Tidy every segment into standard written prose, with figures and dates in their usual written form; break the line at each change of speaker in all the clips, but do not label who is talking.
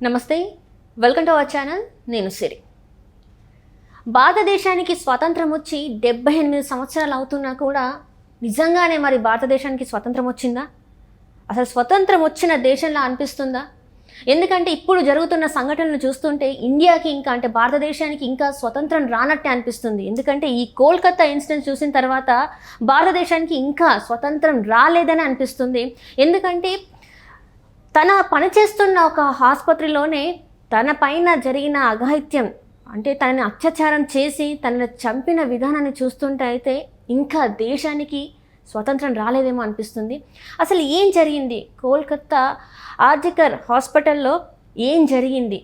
నమస్తే, welcome to our channel. నేను సిరి. భారతదేశానికి స్వాతంత్రం వచ్చి 78 సంవత్సరాలు అవుతున్నా కూడా నిజంగానే మరి భారతదేశానికి స్వతంత్రం వచ్చిందా? అసలు స్వతంత్రం వచ్చిన దేశంలా అనిపిస్తుందా? ఎందుకంటే ఇప్పుడు జరుగుతున్న సంఘటనలు చూస్తుంటే ఇండియాకి అంటే భారతదేశానికి ఇంకా స్వతంత్రం రానట్టే అనిపిస్తుంది. ఎందుకంటే ఈ కోల్కతా ఇన్సిడెంట్ చూసిన తర్వాత భారతదేశానికి ఇంకా స్వతంత్రం రాలేదని అనిపిస్తుంది. ఎందుకంటే తన పనిచేస్తున్న ఒక ఆసుపత్రిలోనే తన పైన జరిగిన అఘాయిత్యం, అంటే తనని అత్యాచారం చేసి తనని చంపిన విధానాన్ని చూస్తుంటే అయితే ఇంకా దేశానికి స్వతంత్రం రాలేదేమో అనిపిస్తుంది. అసలు ఏం జరిగింది కోల్కతా ఆర్జికర్ హాస్పిటల్లో? ఏం జరిగింది?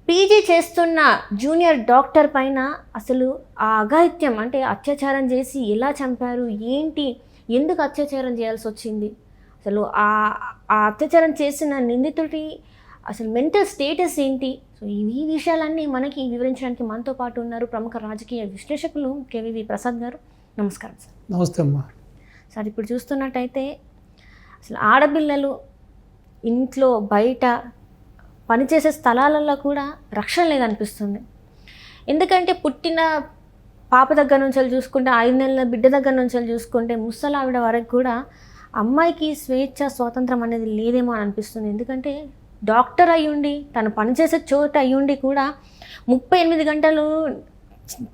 పీజీ చేస్తున్న జూనియర్ డాక్టర్ పైన అసలు ఆ అఘాయిత్యం అంటే అత్యాచారం చేసి ఎలా చంపారు, ఏంటి, ఎందుకు అత్యాచారం చేయాల్సి వచ్చింది, అసలు ఆ అత్యాచారం చేసిన నిందితుడి అసలు మెంటల్ స్టేటస్ ఏంటి? సో ఈ విషయాలన్నీ మనకి వివరించడానికి మనతో పాటు ఉన్నారు ప్రముఖ రాజకీయ విశ్లేషకులు కేవీవి ప్రసాద్ గారు. నమస్కారం సార్.
నమస్తే అమ్మా.
సార్, ఇప్పుడు చూస్తున్నట్టయితే అసలు ఆడపిల్లలు ఇంట్లో బయట పనిచేసే స్థలాలలో కూడా రక్షణ లేదనిపిస్తుంది. ఎందుకంటే పుట్టిన పాప దగ్గర నుంచి చూసుకుంటే 5 నెలల బిడ్డ దగ్గర నుంచి చూసుకుంటే ముసలావిడ వరకు కూడా అమ్మాయికి స్వేచ్ఛ స్వాతంత్రం అనేది లేదేమో అని అనిపిస్తుంది. ఎందుకంటే డాక్టర్ అయ్యుండి తను పనిచేసే చోట అయ్యుండి కూడా 38 గంటలు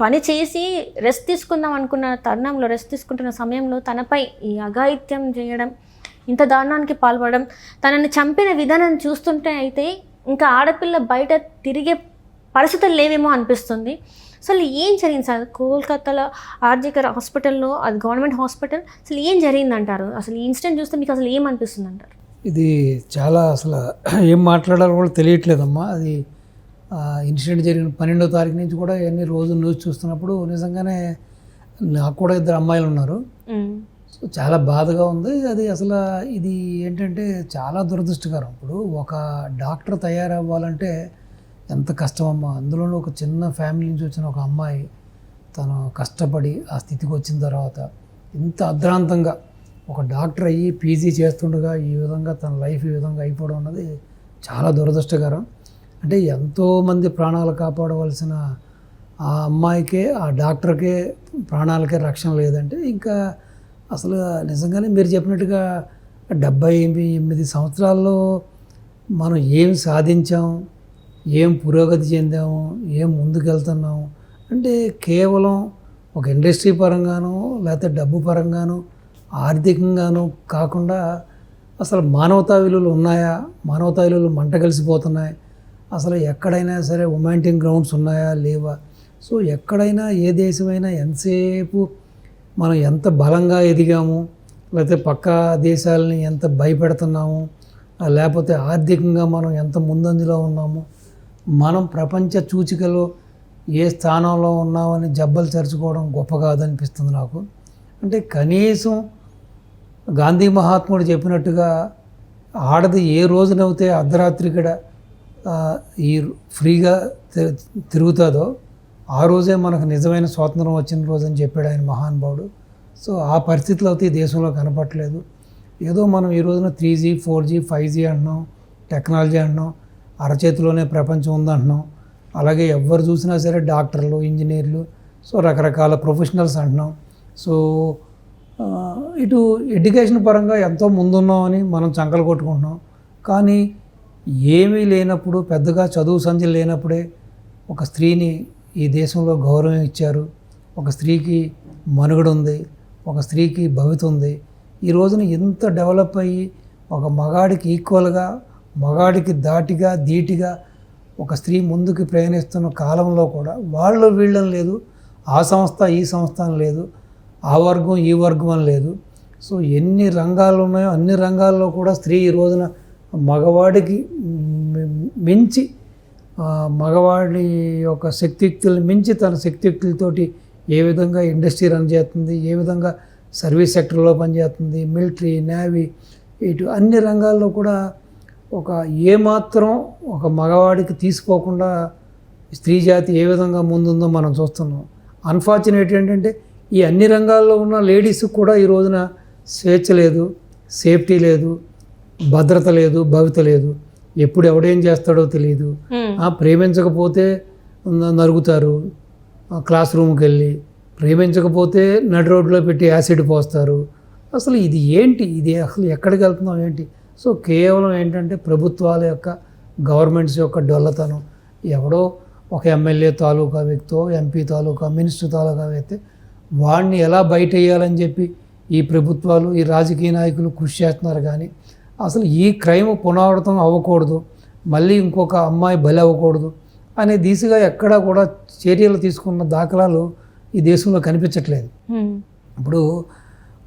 పని చేసి రెస్ట్ తీసుకుందాం అనుకున్న తరుణంలో, రెస్ట్ తీసుకుంటున్న సమయంలో తనపై ఈ అఘాయిత్యం చేయడం, ఇంత దారుణానికి పాల్పడడం, తనని చంపిన విధానం చూస్తుంటే అయితే ఇంకా ఆడపిల్ల బయట తిరిగే పరిస్థితులు లేవేమో అనిపిస్తుంది. అసలు ఏం జరిగింది సార్ కోల్కతాలో ఆర్జికర్ హాస్పిటల్లో? అది గవర్నమెంట్ హాస్పిటల్. అసలు ఏం జరిగిందంటారు? అసలు ఈ ఇన్సిడెంట్ చూస్తే మీకు అసలు ఏమనిపిస్తుంది అంటారు?
ఇది చాలా అసలు ఏం మాట్లాడాలో కూడా తెలియట్లేదమ్మా. అది ఇన్సిడెంట్ జరిగిన 12వ తారీఖు నుంచి కూడా ఎన్ని రోజులు న్యూస్ చూస్తున్నప్పుడు నిజంగానే నాకు కూడా 2 అమ్మాయిలు ఉన్నారు. సో చాలా బాధగా ఉంది. అది అసలు ఇది ఏంటంటే చాలా దురదృష్టకరం. ఇప్పుడు ఒక డాక్టర్ తయారవ్వాలంటే ఎంత కష్టమమ్మా. అందులోనూ ఒక చిన్న ఫ్యామిలీ నుంచి వచ్చిన ఒక అమ్మాయి తను కష్టపడి ఆ స్థితికి వచ్చిన తర్వాత ఇంత అర్ధాంతంగా ఒక డాక్టర్ అయ్యి పీజీ చేస్తుండగా ఈ విధంగా తన లైఫ్ ఈ విధంగా అయిపోవడం అన్నది చాలా దురదృష్టకరం. అంటే ఎంతోమంది ప్రాణాలు కాపాడవలసిన ఆ అమ్మాయికే, ఆ డాక్టర్కే ప్రాణాలకే రక్షణ లేదంటే ఇంకా అసలు నిజంగానే మీరు చెప్పినట్టుగా 78 సంవత్సరాల్లో మనం ఏం సాధించాం, ఏం పురోగతి చెందాము, ఏం ముందుకెళ్తున్నాము అంటే కేవలం ఒక ఇండస్ట్రీ పరంగానో లేకపోతే డబ్బు పరంగానో ఆర్థికంగానో కాకుండా అసలు మానవతా విలువలు ఉన్నాయా? మానవతా విలువలు మంట కలిసిపోతున్నాయి. అసలు ఎక్కడైనా సరే రొమాంటిక్ గ్రౌండ్స్ ఉన్నాయా లేవా? సో ఎక్కడైనా ఏ దేశమైనా ఎంతసేపు మనం ఎంత బలంగా ఎదిగాము, లేకపోతే పక్క దేశాలని ఎంత భయపెడుతున్నాము, లేకపోతే ఆర్థికంగా మనం ఎంత ముందంజలో ఉన్నాము, మనం ప్రపంచ సూచికలో ఏ స్థానంలో ఉన్నామని జబ్బలు చరుచుకోవడం గొప్ప కాదనిపిస్తుంది నాకు. అంటే కనీసం గాంధీ మహాత్ముడు చెప్పినట్టుగా ఆడది ఏ రోజునైతే అర్ధరాత్రి కూడా ఈ ఫ్రీగా తిరుగుతుందో ఆ రోజే మనకు నిజమైన స్వాతంత్రం వచ్చిన రోజు అని చెప్పాడు ఆయన మహానుభావుడు. సో ఆ పరిస్థితులు అయితే ఈ దేశంలో కనపట్లేదు. ఏదో మనం ఈ రోజున 3G 4G 5G అంటున్నాం, టెక్నాలజీ అంటున్నాం, అరచేతిలోనే ప్రపంచం ఉందంటున్నాం. అలాగే ఎవరు చూసినా సరే డాక్టర్లు, ఇంజనీర్లు, సో రకరకాల ప్రొఫెషనల్స్ అంటున్నాం. సో ఇటు ఎడ్యుకేషన్ పరంగా ఎంతో ముందున్నామని మనం చంకలు కొట్టుకుంటున్నాం. కానీ ఏమీ లేనప్పుడు, పెద్దగా చదువు సంధ్యలు లేనప్పుడే ఒక స్త్రీని ఈ దేశంలో గౌరవం ఇచ్చారు. ఒక స్త్రీకి మనుగడ ఉంది, ఒక స్త్రీకి భవిత ఉంది. ఈ రోజున ఎంత డెవలప్ అయ్యి ఒక మగాడికి ఈక్వల్గా, మగాడికి ధీటుగా ఒక స్త్రీ ముందుకు ప్రయాణిస్తున్న కాలంలో కూడా వాళ్ళు వీళ్ళని లేదు, ఆ సంస్థ ఈ సంస్థ అని లేదు, ఆ వర్గం ఈ వర్గం అని లేదు. సో ఎన్ని రంగాలు ఉన్నాయో అన్ని రంగాల్లో కూడా స్త్రీ ఈ రోజున మగవాడికి మించి, మగవాడి యొక్క శక్తియుక్తులను మించి తన శక్తియుక్తులతోటి ఏ విధంగా ఇండస్ట్రీ రన్ చేస్తుంది, ఏ విధంగా సర్వీస్ సెక్టర్లో పనిచేస్తుంది, మిలిటరీ, నేవీ, ఇటు అన్ని రంగాల్లో కూడా ఒక ఏమాత్రం ఒక మగవాడికి తీసుకోకుండా స్త్రీ జాతి ఏ విధంగా ముందుందో మనం చూస్తున్నాం. అన్ఫార్చునేట్ ఏంటంటే ఈ అన్ని రంగాల్లో ఉన్న లేడీస్కి కూడా ఈ రోజున స్వేచ్ఛ లేదు, సేఫ్టీ లేదు, భద్రత లేదు, భవిత లేదు. ఎప్పుడు ఎవడేం చేస్తాడో తెలియదు. ప్రేమించకపోతే నరుగుతారు, క్లాస్ రూమ్కి వెళ్ళి ప్రేమించకపోతే నడి రోడ్లో పెట్టి యాసిడ్ పోస్తారు. అసలు ఇది ఏంటి, ఇది అసలు ఎక్కడికి వెళ్తున్నాం ఏంటి? సో కేవలం ఏంటంటే ప్రభుత్వాల యొక్క గవర్నమెంట్స్ యొక్క డొల్లతనం. ఎవడో ఒక ఎమ్మెల్యే తాలూకా వ్యక్తో, ఎంపీ తాలూకా, మినిస్టర్ తాలూకా వ్యక్తి వాడిని ఎలా బయట వేయాలని చెప్పి ఈ ప్రభుత్వాలు, ఈ రాజకీయ నాయకులు కృషి చేస్తున్నారు. కానీ అసలు ఈ క్రైమ్ పునరావృతం అవ్వకూడదు, మళ్ళీ ఇంకొక అమ్మాయి బలి అవ్వకూడదు అనే దిశగా ఎక్కడా కూడా చర్యలు తీసుకున్న దాఖలాలు ఈ దేశంలో కనిపించట్లేదు. ఇప్పుడు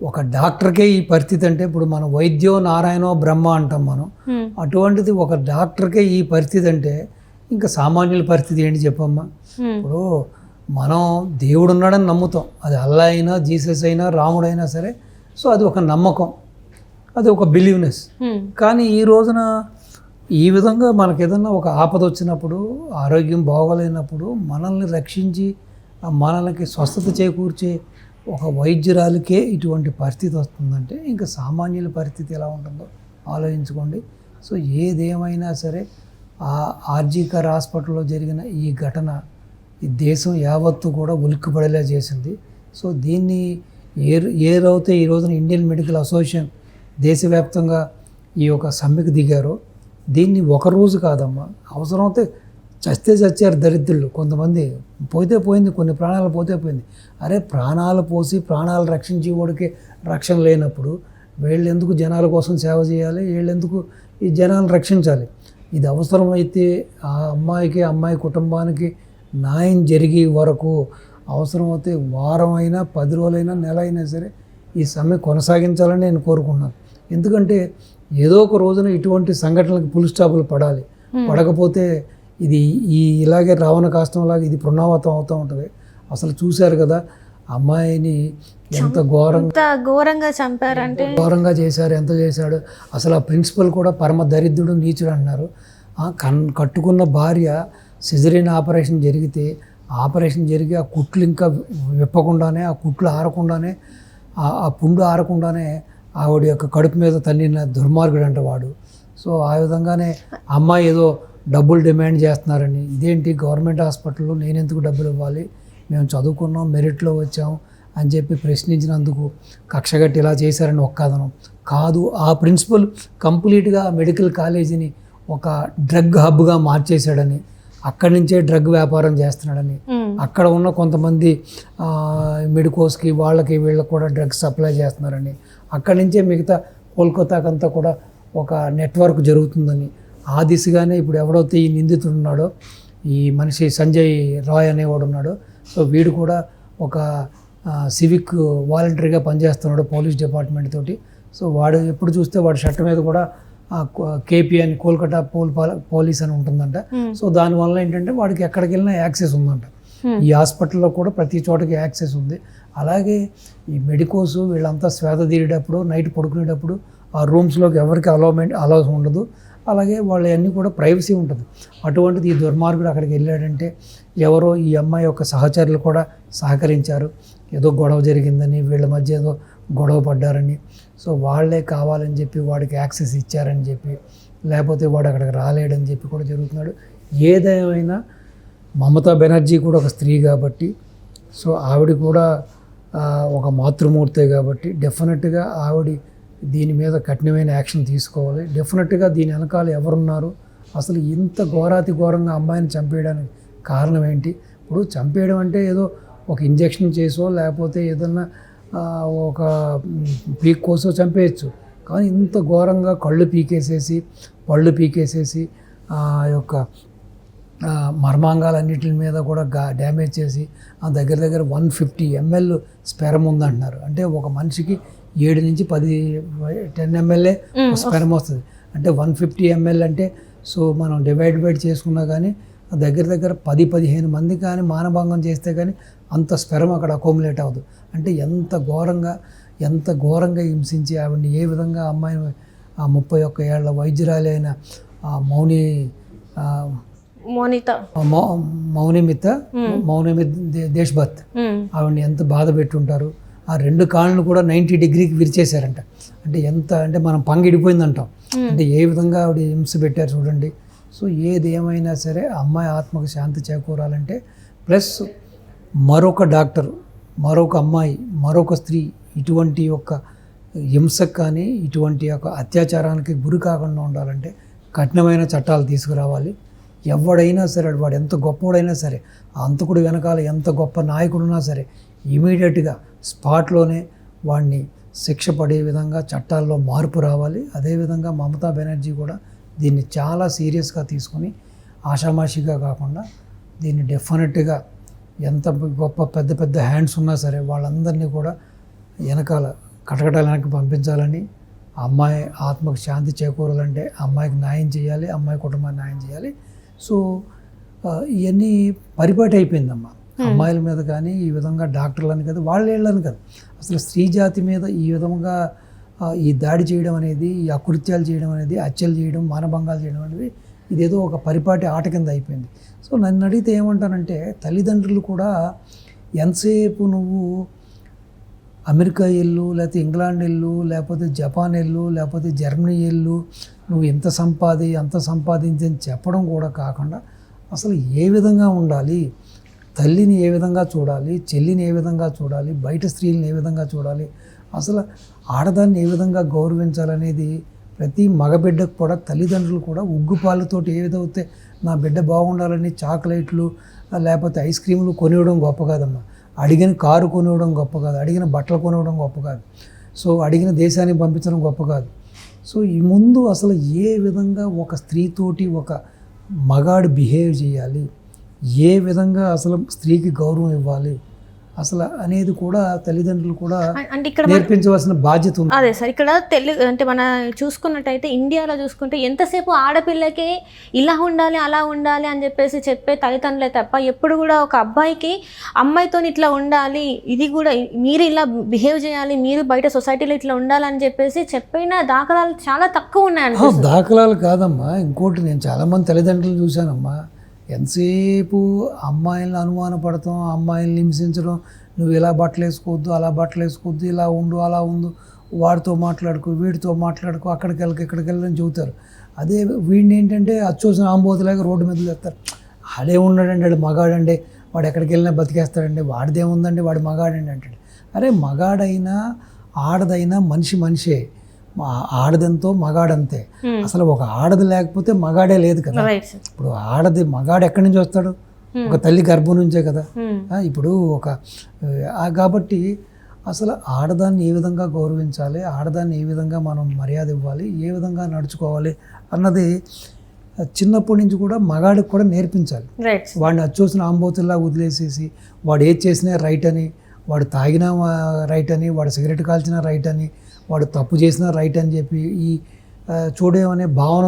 ఒక డాక్టర్కే ఈ పరిస్థితి అంటే, ఇప్పుడు మనం వైద్యో నారాయణో బ్రహ్మ అంటాం మనం. అటువంటిది ఒక డాక్టర్కే ఈ పరిస్థితి అంటే ఇంకా సామాన్యుల పరిస్థితి ఏంటి చెప్పమ్మా? ఇప్పుడు మనం దేవుడు ఉన్నాడని నమ్ముతాం, అది అల్లా అయినా, జీసస్ అయినా, రాముడైనా సరే. సో అది ఒక నమ్మకం, అది ఒక బిలీవ్నెస్. కానీ ఈ రోజున ఈ విధంగా మనకు ఏదన్నా ఒక ఆపద వచ్చినప్పుడు, ఆరోగ్యం బాగోలేనప్పుడు మనల్ని రక్షించి మనల్ని స్వస్థత చేకూర్చే ఒక వైద్యురాలికే ఇటువంటి పరిస్థితి వస్తుందంటే ఇంకా సామాన్యుల పరిస్థితి ఎలా ఉంటుందో ఆలోచించుకోండి. సో ఏదేమైనా సరే ఆ ఆర్జీకర్ హాస్పిటల్లో జరిగిన ఈ ఘటన ఈ దేశం యావత్తు కూడా ఉలిక్కిపడేలా చేసింది. సో దీన్ని ఏదైతే ఈ రోజున ఇండియన్ మెడికల్ అసోసియేషన్ దేశవ్యాప్తంగా ఈ యొక్క సమ్మెకు దిగారో, దీన్ని ఒక రోజు కాదమ్మా, అవసరమైతే చస్తే చచ్చారు దరిద్రులు కొంతమంది, పోతే పోయింది, కొన్ని ప్రాణాలు పోతే పోయింది. అరే ప్రాణాలు పోసి ప్రాణాలు రక్షించి వాడికి రక్షణ లేనప్పుడు వీళ్ళు ఎందుకు జనాల కోసం సేవ చేయాలి, వీళ్ళు ఎందుకు ఈ జనాలను రక్షించాలి? ఇది అవసరమైతే ఆ అమ్మాయికి, అమ్మాయి కుటుంబానికి న్యాయం జరిగే వరకు అవసరమైతే వారం అయినా, 10 రోజులైనా, నెల అయినా సరే ఈ సమ్మె కొనసాగించాలని నేను కోరుకున్నాను. ఎందుకంటే ఏదో ఒక రోజున ఇటువంటి సంఘటనలకు ఫుల్ స్టాపులు పడాలి. పడకపోతే ఇది ఇలాగే రావణ కాష్టంలాగా ఇది పునరావృతం అవుతూ ఉంటుంది. అసలు చూశారు కదా అమ్మాయిని ఎంత
ఘోరంగా చంపారంటే,
ఘోరంగా చేశారు, ఎంత చేశాడు. అసలు ఆ ప్రిన్సిపల్ కూడా పరమ దరిద్రుడు, నీచుడు అంటున్నారు. కట్టుకున్న భార్య సిజరీన్ ఆపరేషన్ జరిగి ఆ కుట్లు ఇంకా విప్పకుండానే, ఆ కుట్లు ఆరకుండానే, ఆ పుండు ఆరకుండానే ఆవిడ యొక్క కడుపు మీద తన్నిన దుర్మార్గుడు అంట వాడు. సో ఆ విధంగానే అమ్మాయి ఏదో డబ్బులు డిమాండ్ చేస్తున్నారని, ఇదేంటి గవర్నమెంట్ హాస్పిటల్లో నేను ఎందుకు డబ్బులు ఇవ్వాలి, మేము చదువుకున్నాం, మెరిట్లో వచ్చాం అని చెప్పి ప్రశ్నించినందుకు కక్షగట్టి ఇలా చేశారని ఒక్కదనం కాదు. ఆ ప్రిన్సిపల్ కంప్లీట్గా మెడికల్ కాలేజీని ఒక డ్రగ్ హబ్గా మార్చేశాడని, అక్కడి నుంచే డ్రగ్ వ్యాపారం చేస్తున్నాడని, అక్కడ ఉన్న కొంతమంది మెడికోస్కి వీళ్ళకి కూడా డ్రగ్స్ సప్లై చేస్తున్నారని, అక్కడి నుంచే మిగతా కోల్కతాకంతా కూడా ఒక నెట్వర్క్ జరుగుతుందని, ఆ దిశగానే ఇప్పుడు ఎవడైతే ఈ నిందితుడు ఉన్నాడో, ఈ మనిషి సంజయ్ రాయ్ అనేవాడు ఉన్నాడు. సో వీడు కూడా ఒక సివిక్ వాలంటరీగా పనిచేస్తున్నాడు పోలీస్ డిపార్ట్మెంట్ తోటి. సో వాడు ఎప్పుడు చూస్తే వాడి షర్ట్ మీద కూడా కేపీ అని, కోల్కతా పోలీస్ అని ఉంటుందంట. సో దానివల్ల ఏంటంటే వాడికి ఎక్కడికి వెళ్ళినా యాక్సెస్ ఉందంట. ఈ హాస్పిటల్లో కూడా ప్రతి చోటకి యాక్సెస్ ఉంది. అలాగే ఈ మెడికోస్ వీళ్ళంతా శ్వేత తీరేటప్పుడు, నైట్ పడుకునేటప్పుడు ఆ రూమ్స్లోకి ఎవరికి అలౌ ఉండదు. అలాగే వాళ్ళన్నీ కూడా ప్రైవసీ ఉంటుంది. అటువంటిది ఈ దుర్మార్గుడు అక్కడికి వెళ్ళాడంటే ఎవరో ఈ అమ్మాయి యొక్క సహచరులు కూడా సహకరించారు. ఏదో గొడవ జరిగిందని, వీళ్ళ మధ్య ఏదో గొడవ పడ్డారని, సో వాళ్ళే కావాలని చెప్పి వాడికి యాక్సెస్ ఇచ్చారని చెప్పి, లేకపోతే వాడు అక్కడికి రాలేడని చెప్పి కూడా జరుగుతున్నాడు. ఏదేమైనా మమతా బెనర్జీ కూడా ఒక స్త్రీ కాబట్టి, సో ఆవిడ కూడా ఒక మాతృమూర్తే కాబట్టి డెఫినెట్గా ఆవిడ దీని మీద కఠినమైన యాక్షన్ తీసుకోవాలి. డెఫినెట్గా దీని వెనకాల ఎవరున్నారు, అసలు ఇంత ఘోరంగా అమ్మాయిని చంపేయడానికి కారణం ఏంటి? ఇప్పుడు చంపేయడం అంటే ఏదో ఒక ఇంజెక్షన్ చేసో లేకపోతే ఏదన్నా ఒక పీక్ కోసో చంపేయచ్చు. కానీ ఇంత ఘోరంగా కళ్ళు పీకేసేసి, పళ్ళు పీకేసేసి, ఆ యొక్క మర్మాంగాలన్నిటి మీద కూడా డ్యామేజ్ చేసి, ఆ దగ్గర 150 ml స్పెరమ్ ఉందంటున్నారు. అంటే ఒక మనిషికి 7 నుంచి 10 ml స్పెరమ్ వస్తుంది. అంటే 150 ml అంటే సో మనం డివైడ్ చేసుకున్నా కానీ దగ్గర 10-15 మంది కానీ మానభంగం చేస్తే కానీ అంత స్పెరమ్ అక్కడ అకోములేట్ అవ్వదు. అంటే ఎంత ఘోరంగా హింసించి ఆవిడని ఏ విధంగా అమ్మాయిని, ఆ 31 ఏళ్ల వైద్యురాలి అయిన మౌనిమిత దేశ్భత్ ఆవిడని ఎంత బాధ పెట్టుంటారు. ఆ 2 కాళ్ళను కూడా 90 డిగ్రీకి విరిచేశారంట. అంటే ఎంత అంటే మనం పంగిడిపోయిందంటాం. అంటే ఏ విధంగా ఆవిడ హింస పెట్టారు చూడండి. సో ఏది ఏమైనా సరే అమ్మాయి ఆత్మకు శాంతి చేకూరాలంటే ప్లస్ మరొక డాక్టర్, మరొక అమ్మాయి, మరొక స్త్రీ ఇటువంటి యొక్క హింసకు కానీ ఇటువంటి యొక్క అత్యాచారానికి గురి కాకుండా ఉండాలంటే కఠినమైన చట్టాలు తీసుకురావాలి. ఎవడైనా సరే వాడు ఎంత గొప్పవాడైనా సరే, ఆ అంతకుడు వెనకాల ఎంత గొప్ప నాయకుడున్నా సరే ఇమీడియట్గా స్పాట్లోనే వాడిని శిక్ష పడే విధంగా చట్టాల్లో మార్పు రావాలి. అదేవిధంగా మమతా బెనర్జీ కూడా దీన్ని చాలా సీరియస్గా తీసుకొని ఆషామాషిగా కాకుండా దీన్ని డెఫినెట్గా ఎంత గొప్ప పెద్ద పెద్ద హ్యాండ్స్ ఉన్నా సరే వాళ్ళందరినీ కూడా వెనకాల కటకటాల వెనక్కి పంపించాలని, అమ్మాయి ఆత్మకు శాంతి చేకూరాలంటే అమ్మాయికి న్యాయం చేయాలి, అమ్మాయి కుటుంబానికి న్యాయం చేయాలి. సో ఇవన్నీ పరిపాటి అయిపోయిందమ్మా. అమ్మాయిల మీద కానీ ఈ విధంగా డాక్టర్లని కదా వాళ్ళని కదా అసలు స్త్రీ జాతి మీద ఈ విధంగా ఈ దాడి చేయడం అనేది, ఈ అకృత్యాలు చేయడం అనేది, హత్యలు చేయడం, మానభంగాలు చేయడం అనేది ఇదేదో ఒక పరిపాటి ఆట కింద అయిపోయింది. సో నన్ను అడిగితే ఏమంటానంటే తల్లిదండ్రులు కూడా ఎంతసేపు నువ్వు అమెరికా వెళ్ళు, లేకపోతే ఇంగ్లాండ్ వెళ్ళు, లేకపోతే జపాన్ వెళ్ళు, లేకపోతే జర్మనీ వెళ్ళు, నువ్వు ఎంత అంత సంపాదించి అని చెప్పడం కూడా కాకుండా అసలు ఏ విధంగా ఉండాలి, తల్లిని ఏ విధంగా చూడాలి, చెల్లిని ఏ విధంగా చూడాలి, బయట స్త్రీలను ఏ విధంగా చూడాలి, అసలు ఆడదాన్ని ఏ విధంగా గౌరవించాలనేది ప్రతి మగబిడ్డకు కూడా తల్లిదండ్రులు కూడా ఉగ్గుపాలతోటి ఏ విధమైతే నా బిడ్డ బాగుండాలని చాక్లెట్లు లేకపోతే ఐస్ క్రీములు కొనివ్వడం గొప్ప కాదమ్మా. అడిగిన కారు కొనివ్వడం గొప్ప కాదు, అడిగిన బట్టలు కొనివ్వడం గొప్ప కాదు, సో అడిగిన దేశానికి పంపించడం గొప్ప కాదు. సో ఈ ముందు అసలు ఏ విధంగా ఒక స్త్రీతోటి ఒక మగాడు బిహేవ్ చేయాలి, ఏ విధంగా అసలు స్త్రీకి గౌరవం ఇవ్వాలి అసలు అనేది కూడా తల్లిదండ్రులు కూడా
అంటే ఇక్కడ
నేర్పించవలసిన బాధ్యత ఉంది.
అదే సార్, ఇక్కడ అంటే మన చూసుకున్నట్టయితే ఇండియాలో చూసుకుంటే ఎంతసేపు ఆడపిల్లకి ఇలా ఉండాలి అలా ఉండాలి అని చెప్పేసి చెప్పే తల్లిదండ్రులే తప్ప ఎప్పుడు కూడా ఒక అబ్బాయికి అమ్మాయితో ఇట్లా ఉండాలి, ఇది కూడా మీరు ఇలా బిహేవ్ చేయాలి, మీరు బయట సొసైటీలో ఇట్లా ఉండాలని చెప్పేసి చెప్పిన దాఖలాలు చాలా తక్కువ ఉన్నాయండి.
దాఖలాలు కాదమ్మా, ఇంకోటి నేను చాలామంది తల్లిదండ్రులు చూశానమ్మా, ఎంతసేపు అమ్మాయిలను అనుమానపడతాం, అమ్మాయిలను హింసించడం, నువ్వు ఇలా బట్టలు వేసుకోవద్దు, అలా బట్టలు వేసుకోవద్దు, ఇలా ఉండు, అలా ఉండు, వాడితో మాట్లాడుకో, వీడితో మాట్లాడుకో, అక్కడికి వెళ్ళని చెబుతారు. అదే వీడిని ఏంటంటే అచ్చోసిన ఆంబోతులాగా రోడ్డు మీద తెస్తారు. ఆడే ఉన్నాడండి, వాడు మగాడండి, వాడు ఎక్కడికి వెళ్ళినా బతికేస్తాడండి, వాడిదేముందండి, వాడు మగాడండి అంటాడు. అరే మగాడైనా ఆడదైనా మనిషే, ఆడదంతో మగాడంతే. అసలు ఒక ఆడది లేకపోతే మగాడే లేదు కదా. ఇప్పుడు మగాడు ఎక్కడి నుంచి వస్తాడు, ఒక తల్లి గర్భం నుంచే కదా. ఇప్పుడు కాబట్టి అసలు ఆడదాన్ని ఏ విధంగా గౌరవించాలి, ఆడదాన్ని ఏ విధంగా మనం మర్యాద ఇవ్వాలి, ఏ విధంగా నడుచుకోవాలి అన్నది చిన్నప్పటి నుంచి కూడా మగాడికి కూడా నేర్పించాలి. వాడిని అచ్చోసిన ఆంబోతుల్లా వదిలేసేసి వాడు ఏది చేసినా రైట్ అని, వాడు తాగినా రైట్ అని, వాడు సిగరెట్ కాల్చినా రైట్ అని, వాడు తప్పు చేసినా రైట్ అని చెప్పి ఈ చూడేమనే భావన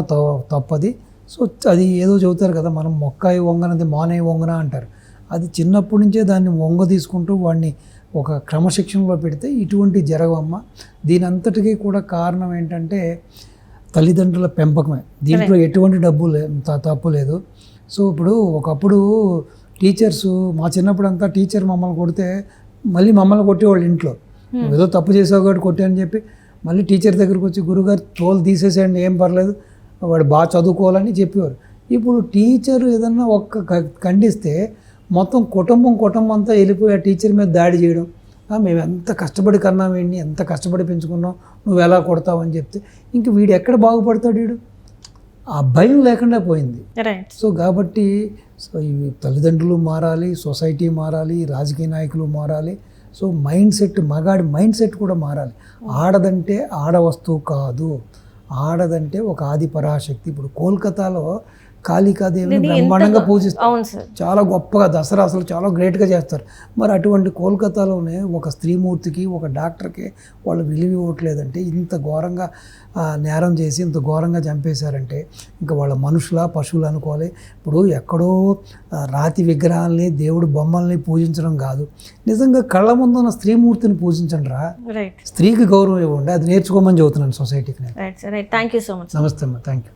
తప్పది. సో అది ఏదో చెబుతారు కదా, మనం మొక్కాయి వంగనది మానే వంగన అంటారు. అది చిన్నప్పటి నుంచే దాన్ని వంగ తీసుకుంటూ వాడిని ఒక క్రమశిక్షణలో పెడితే ఇటువంటి జరగవమ్మ. దీని అంతటికీ కూడా కారణం ఏంటంటే తల్లిదండ్రుల పెంపకమే. దీంట్లో ఎటువంటి తప్పు లేదు. సో ఇప్పుడు ఒకప్పుడు టీచర్స్, మా చిన్నప్పుడు అంతా టీచర్ మమ్మల్ని కొడితే మళ్ళీ మమ్మల్ని కొట్టేవాళ్ళు ఇంట్లో. ఏదో తప్పు చేసావు కాబట్టి కొట్టానని చెప్పి మళ్ళీ టీచర్ దగ్గరికి వచ్చి గురుగారు తోలు తీసేసేయండి, ఏం పర్లేదు, వాడు బాగా చదువుకోవాలని చెప్పేవారు. ఇప్పుడు టీచర్ ఏదన్నా ఖండిస్తే మొత్తం కుటుంబం అంతా వెళ్ళిపోయి ఆ టీచర్ మీద దాడి చేయడం. మేము ఎంత కష్టపడి కన్నాం, వీడిని ఎంత కష్టపడి పెంచుకున్నాం, నువ్వు ఎలా కొడతావు అని చెప్తే ఇంక వీడు ఎక్కడ బాగుపడతాడు, వీడు ఆ భయం లేకుండా పోయింది. సో కాబట్టి ఇవి తల్లిదండ్రులు మారాలి, సొసైటీ మారాలి, రాజకీయ నాయకులు మారాలి. సో మగాడి మైండ్ సెట్ కూడా మారాలి. ఆడదంటే ఆడ వస్తువు కాదు, ఆడదంటే ఒక ఆది పరాశక్తి. ఇప్పుడు కోల్కతాలో కాళికాదేవిని బ్రహ్మాండంగా పూజిస్తారు, చాలా గొప్పగా దసరా అసలు చాలా గ్రేట్గా చేస్తారు. మరి అటువంటి కోల్కతాలోనే ఒక స్త్రీమూర్తికి, ఒక డాక్టర్కి వాళ్ళు విలువ ఇవ్వట్లేదంటే, ఇంత ఘోరంగా నేరం చేసి ఇంత ఘోరంగా చంపేశారంటే ఇంకా వాళ్ళ మనుషుల పశువులు అనుకోవాలి. ఇప్పుడు ఎక్కడో రాతి విగ్రహాలని, దేవుడి బొమ్మల్ని పూజించడం కాదు, నిజంగా కళ్ళ ముందున్న స్త్రీమూర్తిని పూజించండి రా. స్త్రీకి గౌరవం ఇవ్వండి, అది నేర్చుకోమని చెబుతున్నాను సొసైటీకి.
Thank you so much.
నమస్తే అమ్మా, థ్యాంక్ యూ.